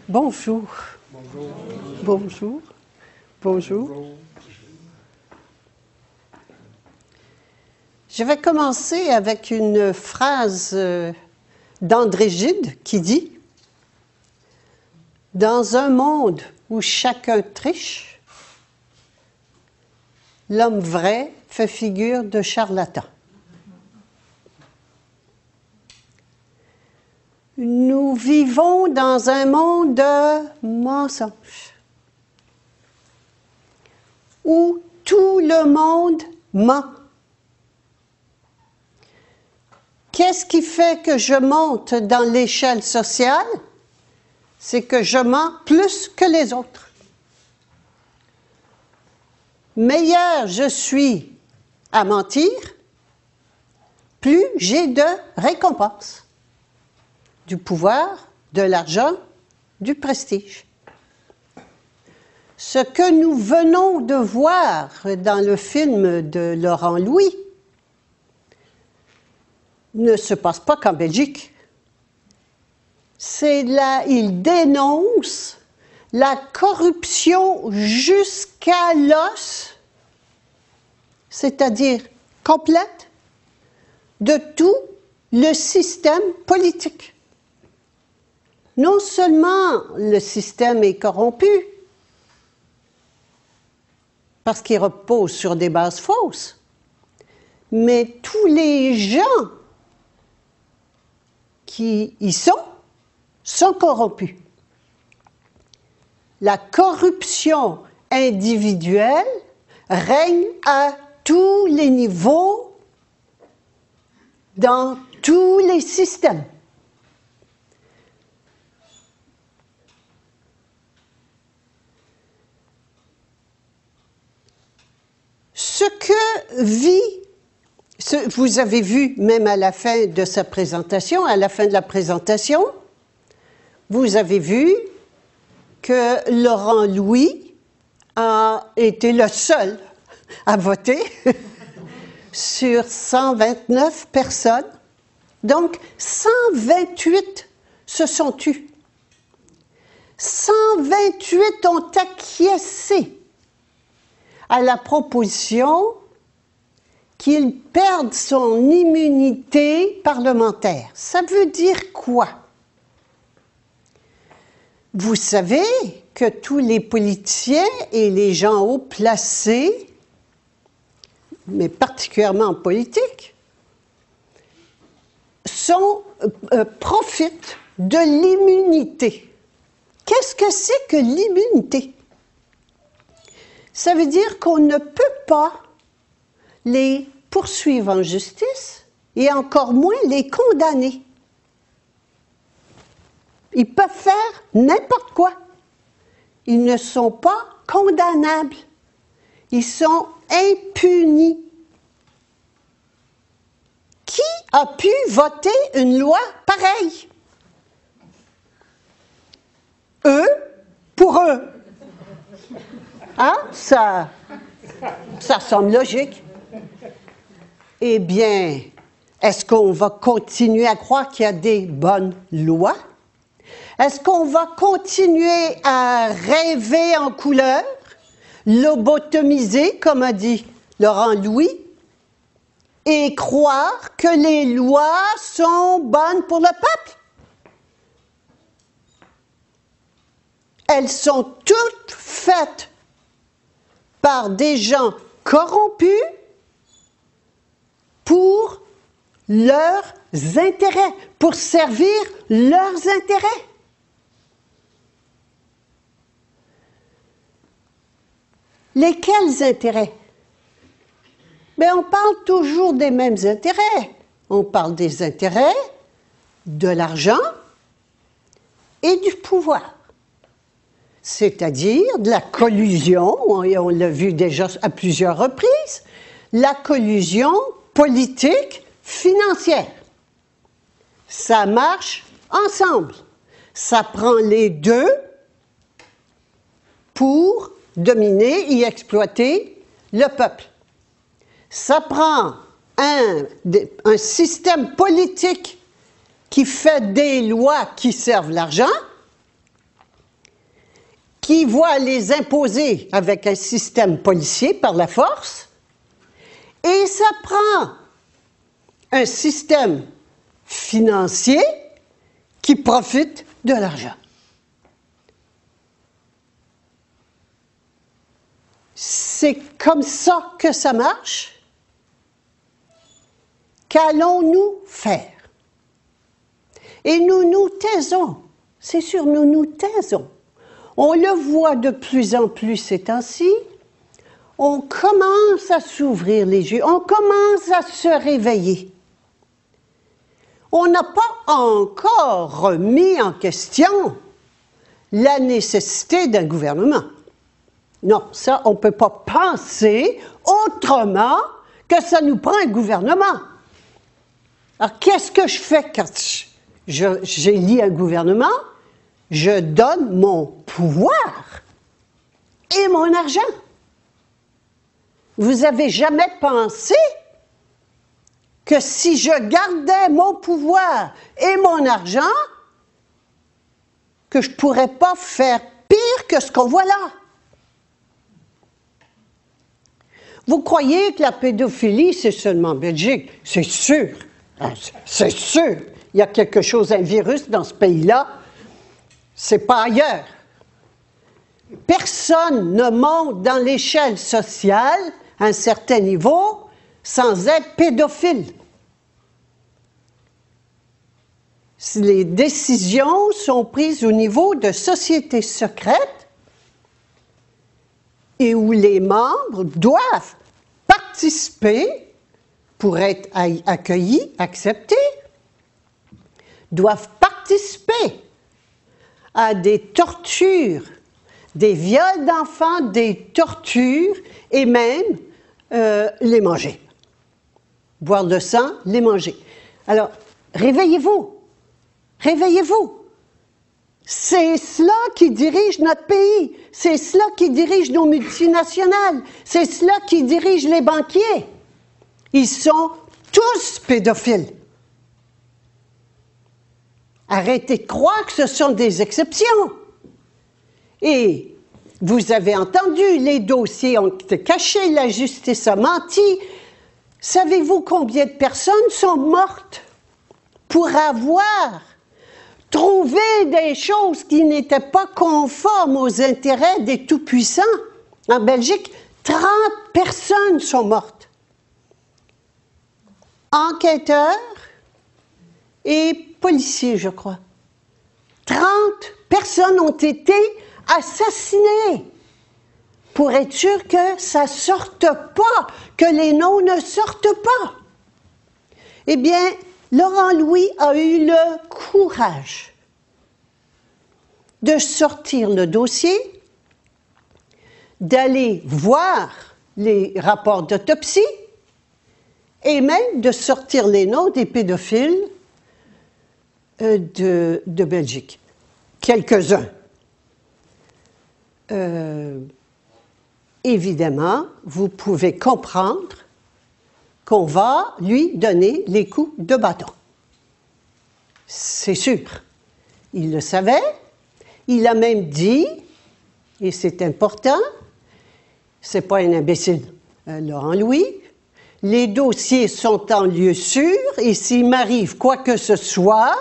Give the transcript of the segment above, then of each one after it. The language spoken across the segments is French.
Bonjour. Bonjour. Bonjour. Bonjour. Je vais commencer avec une phrase d'André Gide qui dit « Dans un monde où chacun triche, l'homme vrai fait figure de charlatan. » Nous vivons dans un monde de mensonges, où tout le monde ment. Qu'est-ce qui fait que je monte dans l'échelle sociale? C'est que je mens plus que les autres. Meilleur je suis à mentir, plus j'ai de récompenses. Du pouvoir, de l'argent, du prestige. Ce que nous venons de voir dans le film de Laurent Louis ne se passe pas qu'en Belgique. C'est là, il dénonce la corruption jusqu'à l'os, c'est-à-dire complète, de tout le système politique. Non seulement le système est corrompu, parce qu'il repose sur des bases fausses, mais tous les gens qui y sont corrompus. La corruption individuelle règne à tous les niveaux, dans tous les systèmes. Ce que vit, vous avez vu même à la fin de sa présentation, à la fin de la présentation, vous avez vu que Laurent Louis a été le seul à voter sur 129 personnes. Donc, 128 se sont tus. 128 ont acquiescé à la proposition qu'il perde son immunité parlementaire. Ça veut dire quoi? Vous savez que tous les politiciens et les gens haut placés, mais particulièrement en politique, profitent de l'immunité. Qu'est-ce que c'est que l'immunité? Ça veut dire qu'on ne peut pas les poursuivre en justice et encore moins les condamner. Ils peuvent faire n'importe quoi. Ils ne sont pas condamnables. Ils sont impunis. Qui a pu voter une loi pareille? Eux, pour eux. Hein? Ça semble logique. Eh bien, est-ce qu'on va continuer à croire qu'il y a des bonnes lois? Est-ce qu'on va continuer à rêver en couleur, lobotomiser, comme a dit Laurent Louis, et croire que les lois sont bonnes pour le peuple? Elles sont toutes faites par des gens corrompus pour leurs intérêts, pour servir leurs intérêts. Lesquels intérêts? Mais on parle toujours des mêmes intérêts. On parle des intérêts, de l'argent et du pouvoir. C'est-à-dire de la collusion, et on l'a vu déjà à plusieurs reprises, la collusion politique financière. Ça marche ensemble. Ça prend les deux pour dominer et exploiter le peuple. Ça prend un système politique qui fait des lois qui servent l'argent qui va les imposer avec un système policier par la force, et ça prend un système financier qui profite de l'argent. C'est comme ça que ça marche. Qu'allons-nous faire? Et nous nous taisons. C'est sûr, nous nous taisons. On le voit de plus en plus ces temps-ci. On commence à s'ouvrir les yeux. On commence à se réveiller. On n'a pas encore remis en question la nécessité d'un gouvernement. Non, ça, on ne peut pas penser autrement que ça nous prend un gouvernement. Alors, qu'est-ce que je fais quand j'élis un gouvernement? Je donne mon pouvoir et mon argent. Vous avez jamais pensé que si je gardais mon pouvoir et mon argent, que je ne pourrais pas faire pire que ce qu'on voit là? Vous croyez que la pédophilie, c'est seulement en Belgique? C'est sûr. C'est sûr. Il y a quelque chose, un virus dans ce pays-là. C'est pas ailleurs. Personne ne monte dans l'échelle sociale à un certain niveau sans être pédophile. Les décisions sont prises au niveau de sociétés secrètes et où les membres doivent participer pour être accueillis, acceptés, doivent participer à des tortures, des viols d'enfants, des tortures et même les manger. Boire le sang, les manger. Alors, réveillez-vous. Réveillez-vous. C'est cela qui dirige notre pays. C'est cela qui dirige nos multinationales. C'est cela qui dirige les banquiers. Ils sont tous pédophiles. Arrêtez de croire que ce sont des exceptions. Et vous avez entendu, les dossiers ont été cachés, la justice a menti. Savez-vous combien de personnes sont mortes pour avoir trouvé des choses qui n'étaient pas conformes aux intérêts des tout-puissants? En Belgique, 30 personnes sont mortes. Enquêteurs et policiers, je crois. 30 personnes ont été assassinées pour être sûr que ça ne sorte pas, que les noms ne sortent pas. Eh bien, Laurent Louis a eu le courage de sortir le dossier, d'aller voir les rapports d'autopsie et même de sortir les noms des pédophiles de Belgique. Quelques-uns. Évidemment, vous pouvez comprendre qu'on va lui donner les coups de bâton. C'est sûr. Il le savait. Il a même dit, et c'est important, c'est pas un imbécile, Laurent Louis, les dossiers sont en lieu sûr et s'il m'arrive quoi que ce soit,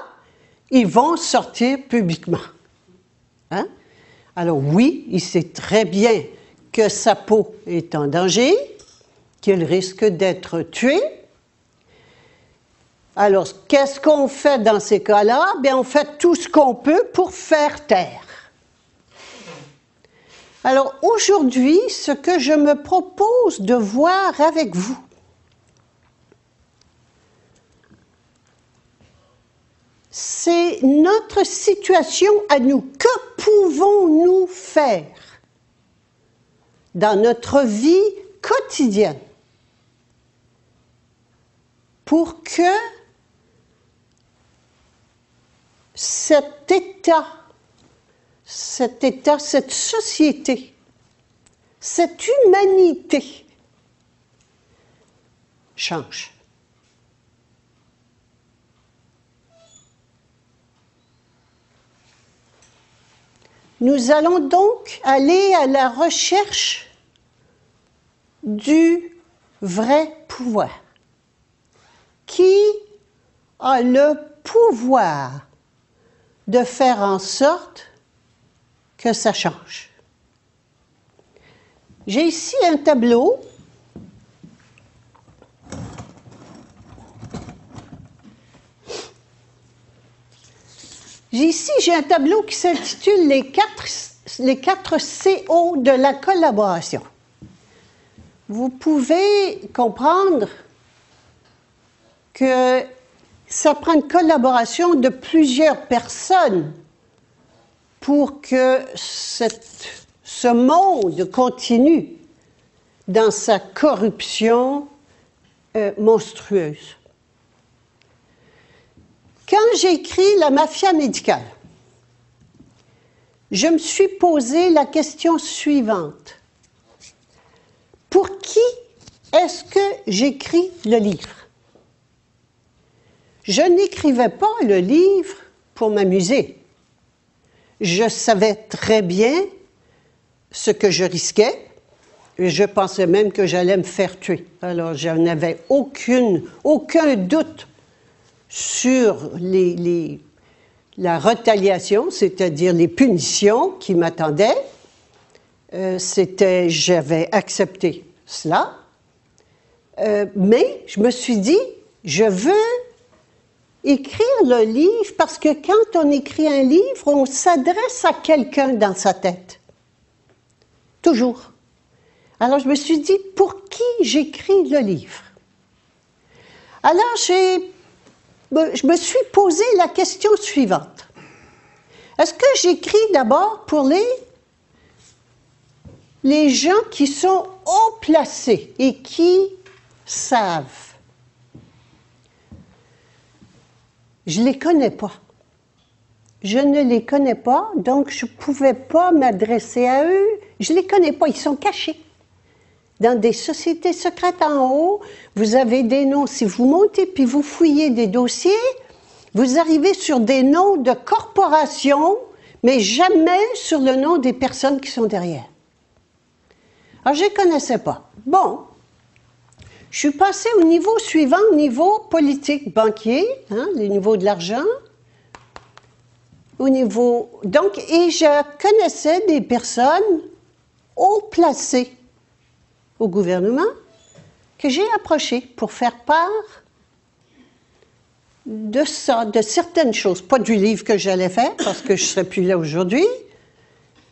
ils vont sortir publiquement. Hein? Alors oui, il sait très bien que sa peau est en danger, qu'il risque d'être tué. Alors, qu'est-ce qu'on fait dans ces cas-là? Bien, on fait tout ce qu'on peut pour faire taire. Alors, aujourd'hui, ce que je me propose de voir avec vous, c'est notre situation à nous. Que pouvons-nous faire dans notre vie quotidienne pour que cet état, cette société, cette humanité change? Nous allons donc aller à la recherche du vrai pouvoir. Qui a le pouvoir de faire en sorte que ça change? J'ai ici un tableau. J'ai un tableau qui s'intitule les quatre CO de la collaboration. Vous pouvez comprendre que ça prend une collaboration de plusieurs personnes pour que ce monde continue dans sa corruption monstrueuse. Quand j'ai écrit La mafia médicale, je me suis posé la question suivante. Pour qui est-ce que j'écris le livre? Je n'écrivais pas le livre pour m'amuser. Je savais très bien ce que je risquais. Et je pensais même que j'allais me faire tuer. Alors, je n'avais aucun doute sur la retaliation, c'est-à-dire les punitions qui m'attendaient. J'avais accepté cela. Mais je me suis dit, je veux écrire le livre parce que quand on écrit un livre, on s'adresse à quelqu'un dans sa tête. Toujours. Alors, je me suis dit, pour qui j'écris le livre? Alors, je me suis posé la question suivante. Est-ce que j'écris d'abord pour les gens qui sont haut placés et qui savent? Je ne les connais pas. Je ne les connais pas, donc je ne pouvais pas m'adresser à eux. Je ne les connais pas, ils sont cachés. Dans des sociétés secrètes en haut, vous avez des noms. Si vous montez puis vous fouillez des dossiers, vous arrivez sur des noms de corporations, mais jamais sur le nom des personnes qui sont derrière. Alors, je ne les connaissais pas. Bon, je suis passée au niveau suivant, niveau politique, banquier, les niveaux de l'argent. Et je connaissais des personnes haut placées au gouvernement que j'ai approché pour faire part de ça, de certaines choses. Pas du livre que j'allais faire, parce que je ne serais plus là aujourd'hui,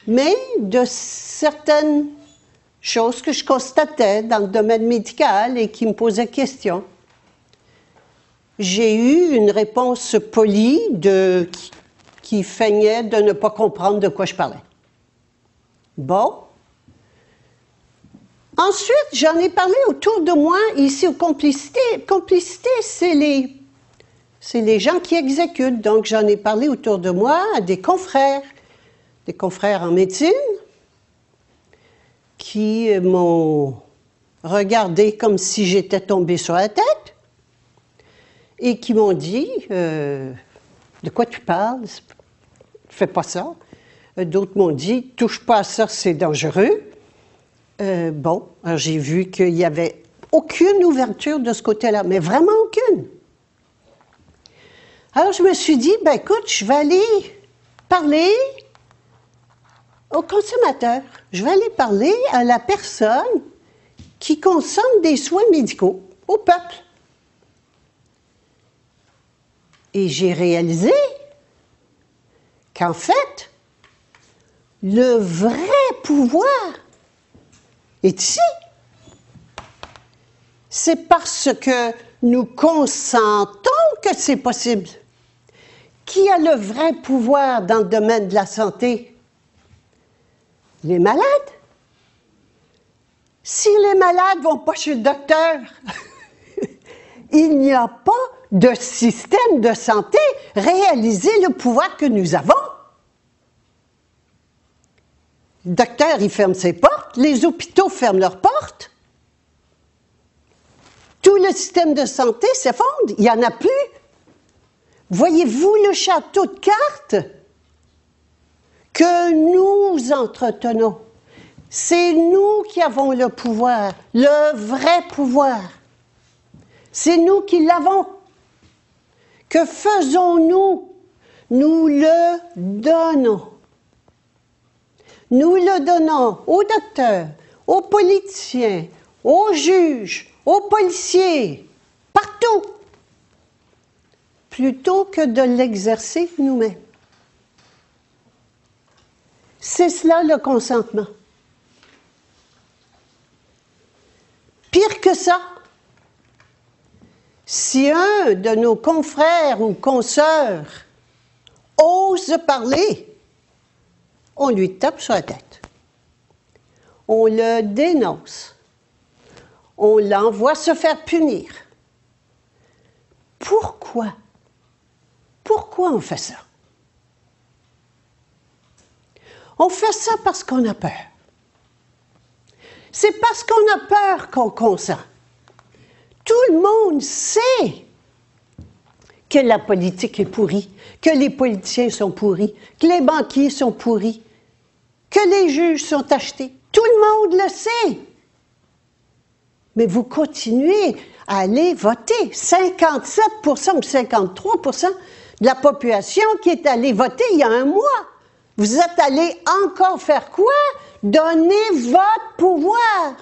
mais de certaines choses que je constatais dans le domaine médical et qui me posaient question. J'ai eu une réponse polie qui feignait de ne pas comprendre de quoi je parlais. Bon. Ensuite, j'en ai parlé autour de moi, ici, aux complicités. Complicité, c'est les gens qui exécutent. Donc, j'en ai parlé autour de moi à des confrères en médecine, qui m'ont regardé comme si j'étais tombée sur la tête et qui m'ont dit « De quoi tu parles? Fais pas ça. » D'autres m'ont dit « Touche pas à ça, c'est dangereux. » Bon, alors j'ai vu qu'il n'y avait aucune ouverture de ce côté-là, mais vraiment aucune. Alors je me suis dit, ben écoute, je vais aller parler aux consommateurs. Je vais aller parler à la personne qui consomme des soins médicaux, au peuple. Et j'ai réalisé qu'en fait, le vrai pouvoir est ici. C'est parce que nous consentons que c'est possible. Qui a le vrai pouvoir dans le domaine de la santé? Les malades. Si les malades ne vont pas chez le docteur, il n'y a pas de système de santé. Réalisez le pouvoir que nous avons. Le docteur, il ferme ses portes, les hôpitaux ferment leurs portes. Tout le système de santé s'effondre, il n'y en a plus. Voyez-vous le château de cartes que nous entretenons. C'est nous qui avons le pouvoir, le vrai pouvoir. C'est nous qui l'avons. Que faisons-nous? Nous le donnons. Nous le donnons aux docteurs, aux politiciens, aux juges, aux policiers, partout, plutôt que de l'exercer nous-mêmes. C'est cela le consentement. Pire que ça, si un de nos confrères ou consoeurs ose parler, on lui tape sur la tête. On le dénonce. On l'envoie se faire punir. Pourquoi? Pourquoi on fait ça? On fait ça parce qu'on a peur. C'est parce qu'on a peur qu'on consent. Tout le monde sait que la politique est pourrie, que les politiciens sont pourris, que les banquiers sont pourris, que les juges sont achetés. Tout le monde le sait. Mais vous continuez à aller voter. 57% ou 53% de la population qui est allée voter il y a un mois. Vous êtes allés encore faire quoi? Donner votre pouvoir.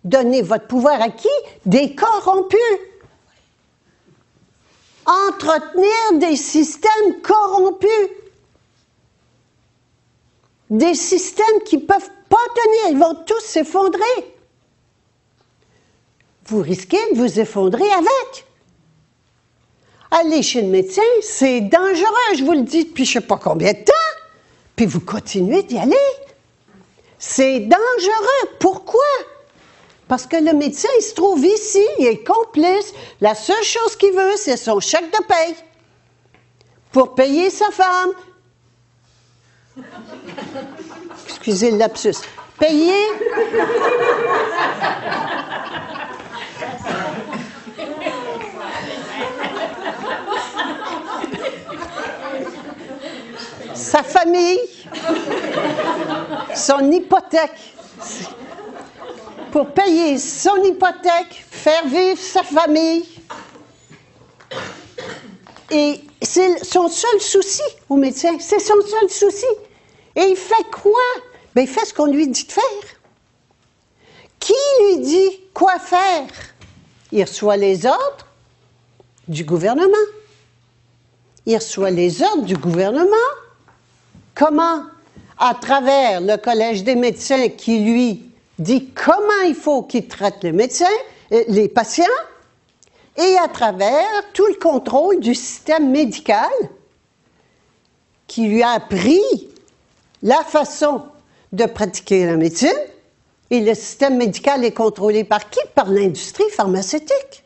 Donner votre pouvoir à qui? Des corrompus. Entretenir des systèmes corrompus. Des systèmes qui ne peuvent pas tenir. Ils vont tous s'effondrer. Vous risquez de vous effondrer avec. Aller chez le médecin, c'est dangereux, je vous le dis depuis je ne sais pas combien de temps. Puis vous continuez d'y aller. C'est dangereux. Pourquoi? Parce que le médecin, il se trouve ici, il est complice. La seule chose qu'il veut, c'est son chèque de paye. Pour payer sa femme. Excusez le lapsus. Payer. Sa famille. Son hypothèque. Pour payer son hypothèque, faire vivre sa famille. Et c'est son seul souci au médecin, c'est son seul souci. Et il fait quoi? Bien, il fait ce qu'on lui dit de faire. Qui lui dit quoi faire? Il reçoit les ordres du gouvernement. Il reçoit les ordres du gouvernement. Comment? À travers le Collège des médecins qui lui dit comment il faut qu'il traite les médecins, les patients, et à travers tout le contrôle du système médical qui lui a appris la façon de pratiquer la médecine. Et le système médical est contrôlé par qui? Par l'industrie pharmaceutique.